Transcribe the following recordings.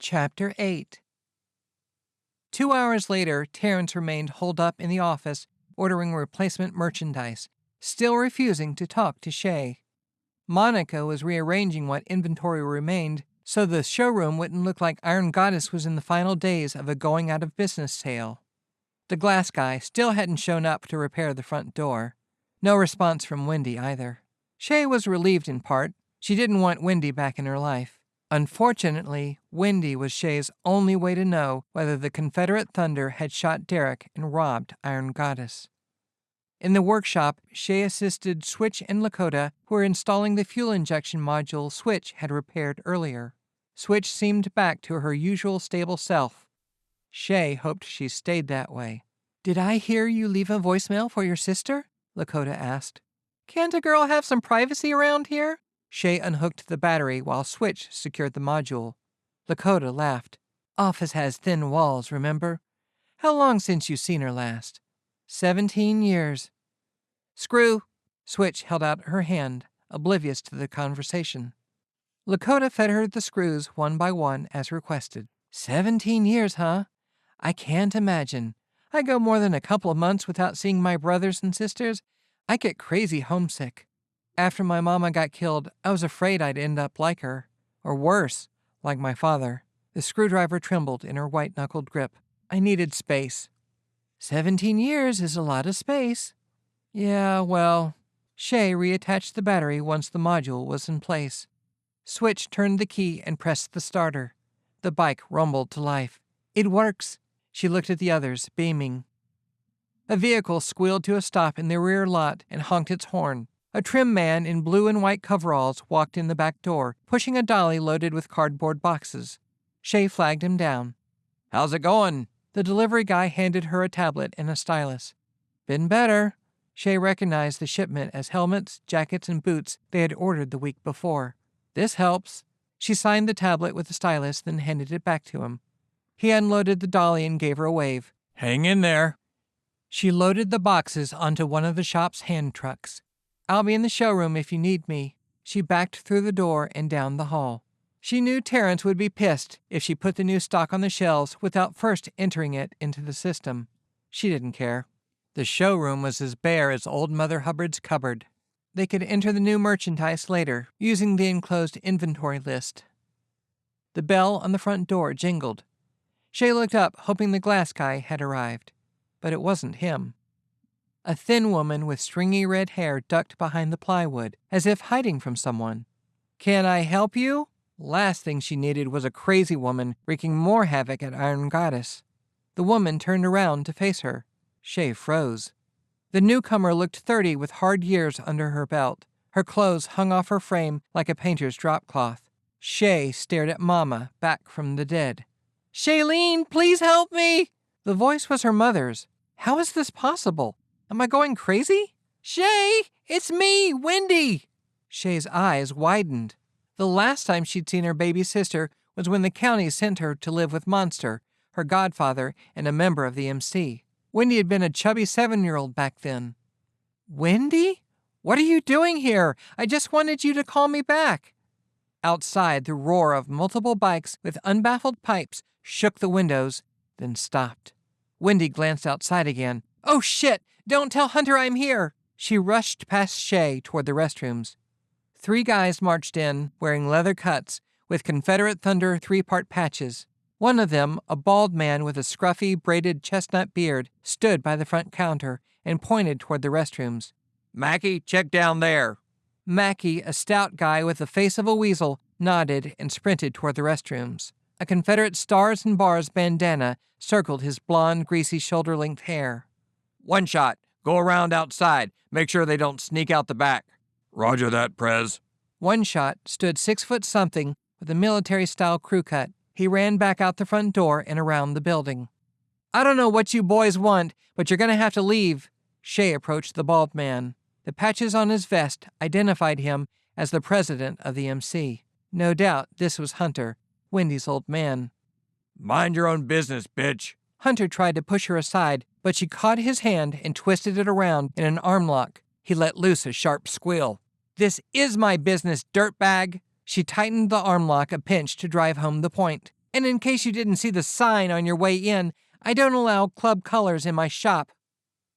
Chapter 8. 2 hours later, Terrence remained holed up in the office, ordering replacement merchandise, still refusing to talk to Shea. Monica was rearranging what inventory remained so the showroom wouldn't look like Iron Goddess was in the final days of a going-out-of-business sale. The glass guy still hadn't shown up to repair the front door. No response from Wendy either. Shea was relieved in part. She didn't want Wendy back in her life. Unfortunately, Wendy was Shea's only way to know whether the Confederate Thunder had shot Derek and robbed Iron Goddess. In the workshop, Shea assisted Switch and Lakota, who were installing the fuel injection module Switch had repaired earlier. Switch seemed back to her usual stable self. Shea hoped she stayed that way. "Did I hear you leave a voicemail for your sister?" Lakota asked. "Can't a girl have some privacy around here?" Shea unhooked the battery while Switch secured the module. Lakota laughed. "Office has thin walls, remember? How long since you seen her last?" 17 years. "Screw." Switch held out her hand, oblivious to the conversation. Lakota fed her the screws one by one as requested. 17 years, huh? I can't imagine. I go more than a couple of months without seeing my brothers and sisters. I get crazy homesick. After my mama got killed, I was afraid I'd end up like her. Or worse, like my father. The screwdriver trembled in her white-knuckled grip. I needed space. 17 years is a lot of space. Yeah, well. Shea reattached the battery once the module was in place. Switch turned the key and pressed the starter. The bike rumbled to life. It works. She looked at the others, beaming. A vehicle squealed to a stop in the rear lot and honked its horn. A trim man in blue and white coveralls walked in the back door, pushing a dolly loaded with cardboard boxes. Shea flagged him down. "How's it going?" The delivery guy handed her a tablet and a stylus. "Been better." Shea recognized the shipment as helmets, jackets, and boots they had ordered the week before. "This helps." She signed the tablet with the stylus, then handed it back to him. He unloaded the dolly and gave her a wave. "Hang in there." She loaded the boxes onto one of the shop's hand trucks. "I'll be in the showroom if you need me." She backed through the door and down the hall. She knew Terrence would be pissed if she put the new stock on the shelves without first entering it into the system. She didn't care. The showroom was as bare as old Mother Hubbard's cupboard. They could enter the new merchandise later, using the enclosed inventory list. The bell on the front door jingled. Shea looked up, hoping the glass guy had arrived. But it wasn't him. A thin woman with stringy red hair ducked behind the plywood, as if hiding from someone. "Can I help you?" Last thing she needed was a crazy woman wreaking more havoc at Iron Goddess. The woman turned around to face her. Shea froze. The newcomer looked 30 with hard years under her belt. Her clothes hung off her frame like a painter's drop cloth. Shea stared at Mama, back from the dead. "Shailene, please help me!" The voice was her mother's. How is this possible? Am I going crazy? "Shea, it's me, Wendy!" Shea's eyes widened. The last time she'd seen her baby sister was when the county sent her to live with Monster, her godfather, and a member of the MC. Wendy had been a chubby 7-year-old back then. "Wendy? What are you doing here? I just wanted you to call me back." Outside, the roar of multiple bikes with unbaffled pipes shook the windows, then stopped. Wendy glanced outside again. "Oh, shit! Don't tell Hunter I'm here!" She rushed past Shea toward the restrooms. 3 guys marched in, wearing leather cuts, with Confederate Thunder 3-part patches. One of them, a bald man with a scruffy, braided chestnut beard, stood by the front counter and pointed toward the restrooms. "Mackie, check down there." Mackie, a stout guy with the face of a weasel, nodded and sprinted toward the restrooms. A Confederate stars and bars bandana circled his blonde, greasy, shoulder-length hair. "One shot. Go around outside. Make sure they don't sneak out the back." "Roger that, Prez." One shot stood 6-foot-something with a military-style crew cut. He ran back out the front door and around the building. "I don't know what you boys want, but you're going to have to leave." Shea approached the bald man. The patches on his vest identified him as the president of the MC. No doubt this was Hunter, Wendy's old man. "Mind your own business, bitch." Hunter tried to push her aside, but she caught his hand and twisted it around in an arm lock. He let loose a sharp squeal. "This is my business, dirtbag." She tightened the arm lock a pinch to drive home the point. And in case you didn't see the sign on your way in, I don't allow club colors in my shop.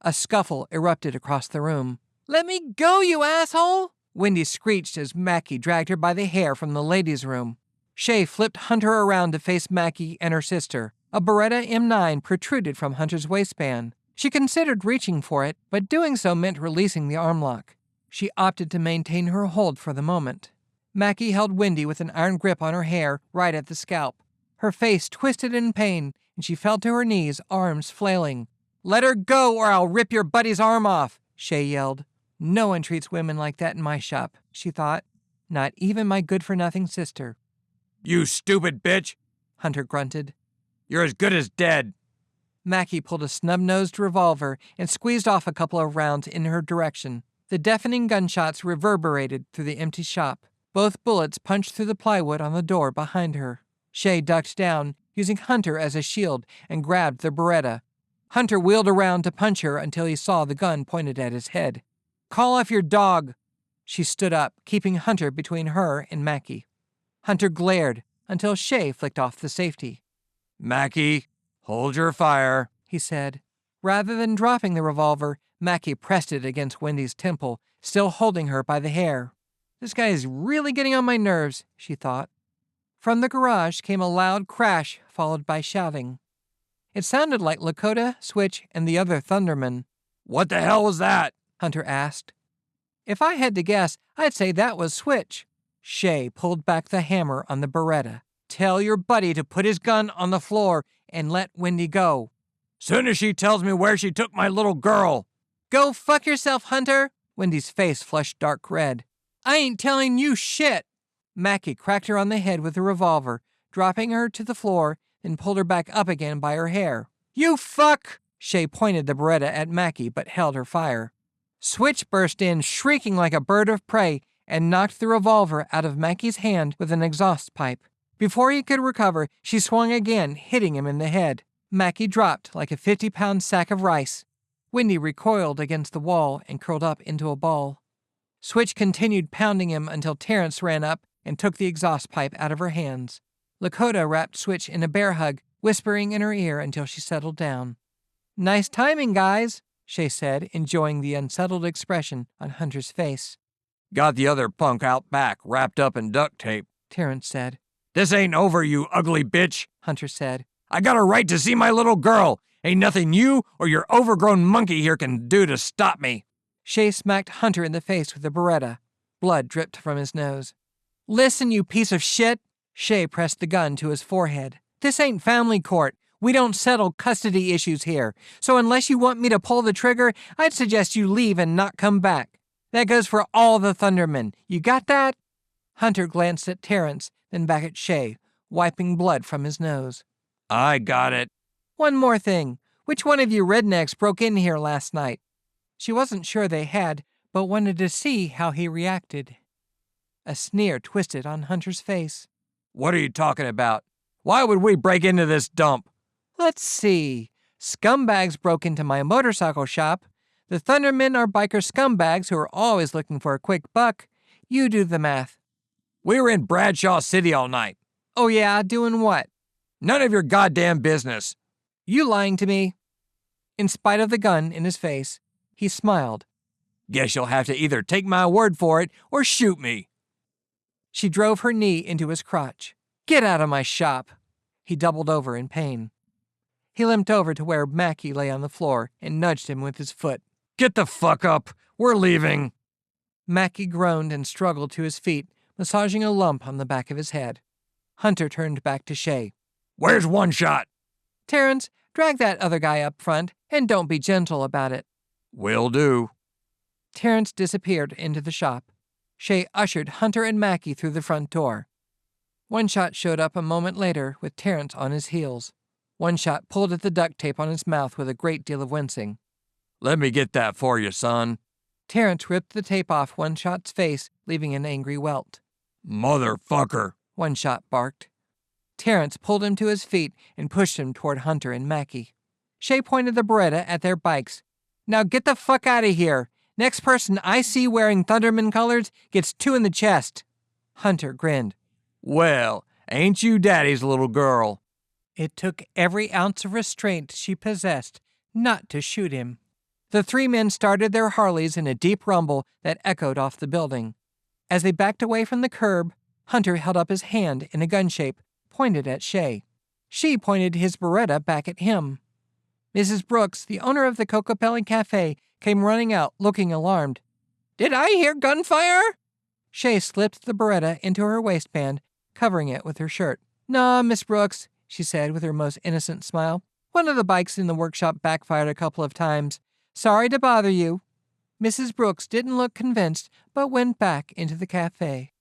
A scuffle erupted across the room. Let me go, you asshole! Wendy screeched as Mackie dragged her by the hair from the ladies' room. Shea flipped Hunter around to face Mackie and her sister. A Beretta M9 protruded from Hunter's waistband. She considered reaching for it, but doing so meant releasing the arm lock. She opted to maintain her hold for the moment. Mackie held Wendy with an iron grip on her hair right at the scalp. Her face twisted in pain, and she fell to her knees, arms flailing. Let her go or I'll rip your buddy's arm off, Shea yelled. No one treats women like that in my shop, she thought. Not even my good-for-nothing sister. You stupid bitch, Hunter grunted. You're as good as dead. Mackie pulled a snub-nosed revolver and squeezed off a couple of rounds in her direction. The deafening gunshots reverberated through the empty shop. Both bullets punched through the plywood on the door behind her. Shea ducked down, using Hunter as a shield, and grabbed the Beretta. Hunter wheeled around to punch her until he saw the gun pointed at his head. Call off your dog. She stood up, keeping Hunter between her and Mackie. Hunter glared until Shea flicked off the safety. Mackie, hold your fire, he said. Rather than dropping the revolver, Mackie pressed it against Wendy's temple, still holding her by the hair. This guy is really getting on my nerves, she thought. From the garage came a loud crash, followed by shouting. It sounded like Lakota, Switch, and the other Thundermen. What the hell was that? Hunter asked. If I had to guess, I'd say that was Switch. Shea pulled back the hammer on the Beretta. Tell your buddy to put his gun on the floor and let Wendy go. Soon as she tells me where she took my little girl. Go fuck yourself, Hunter! Wendy's face flushed dark red. I ain't telling you shit! Mackie cracked her on the head with a revolver, dropping her to the floor, then pulled her back up again by her hair. You fuck! Shea pointed the Beretta at Mackie but held her fire. Switch burst in, shrieking like a bird of prey, and knocked the revolver out of Mackie's hand with an exhaust pipe. Before he could recover, she swung again, hitting him in the head. Mackie dropped like a 50-pound sack of rice. Wendy recoiled against the wall and curled up into a ball. Switch continued pounding him until Terrence ran up and took the exhaust pipe out of her hands. Lakota wrapped Switch in a bear hug, whispering in her ear until she settled down. Nice timing, guys, Shea said, enjoying the unsettled expression on Hunter's face. Got the other punk out back, wrapped up in duct tape, Terrence said. This ain't over, you ugly bitch, Hunter said. I got a right to see my little girl. Ain't nothing you or your overgrown monkey here can do to stop me. Shea smacked Hunter in the face with the Beretta. Blood dripped from his nose. Listen, you piece of shit. Shea pressed the gun to his forehead. This ain't family court. We don't settle custody issues here. So unless you want me to pull the trigger, I'd suggest you leave and not come back. That goes for all the Thundermen. You got that? Hunter glanced at Terrence, then back at Shea, wiping blood from his nose. I got it. One more thing. Which one of you rednecks broke in here last night? She wasn't sure they had, but wanted to see how he reacted. A sneer twisted on Hunter's face. What are you talking about? Why would we break into this dump? Let's see. Scumbags broke into my motorcycle shop. The Thundermen are biker scumbags who are always looking for a quick buck. You do the math. We were in Bradshaw City all night. Oh yeah, doing what? None of your goddamn business. You lying to me? In spite of the gun in his face, he smiled. Guess you'll have to either take my word for it or shoot me. She drove her knee into his crotch. Get out of my shop. He doubled over in pain. He limped over to where Mackie lay on the floor and nudged him with his foot. Get the fuck up. We're leaving. Mackie groaned and struggled to his feet, massaging a lump on the back of his head. Hunter turned back to Shea. Where's One Shot? Terrence, drag that other guy up front, and don't be gentle about it. Will do. Terrence disappeared into the shop. Shea ushered Hunter and Mackie through the front door. One Shot showed up a moment later with Terrence on his heels. One Shot pulled at the duct tape on his mouth with a great deal of wincing. Let me get that for you, son. Terrence ripped the tape off One Shot's face, leaving an angry welt. Motherfucker, One Shot barked. Terrence pulled him to his feet and pushed him toward Hunter and Mackie. Shea pointed the Beretta at their bikes. Now get the fuck out of here. Next person I see wearing Thunderman colors gets 2 in the chest. Hunter grinned. Well, Ain't you Daddy's little girl? It took every ounce of restraint she possessed not to shoot him. The three men started their Harleys in a deep rumble that echoed off the building. As they backed away from the curb, Hunter held up his hand in a gun shape, pointed at Shea. She pointed his Beretta back at him. Mrs. Brooks, the owner of the Cocopelli Cafe, came running out, looking alarmed. "Did I hear gunfire?" Shea slipped the Beretta into her waistband, covering it with her shirt. "Nah, Miss Brooks," she said with her most innocent smile. "One of the bikes in the workshop backfired a couple of times. Sorry to bother you." Mrs. Brooks didn't look convinced, but went back into the cafe.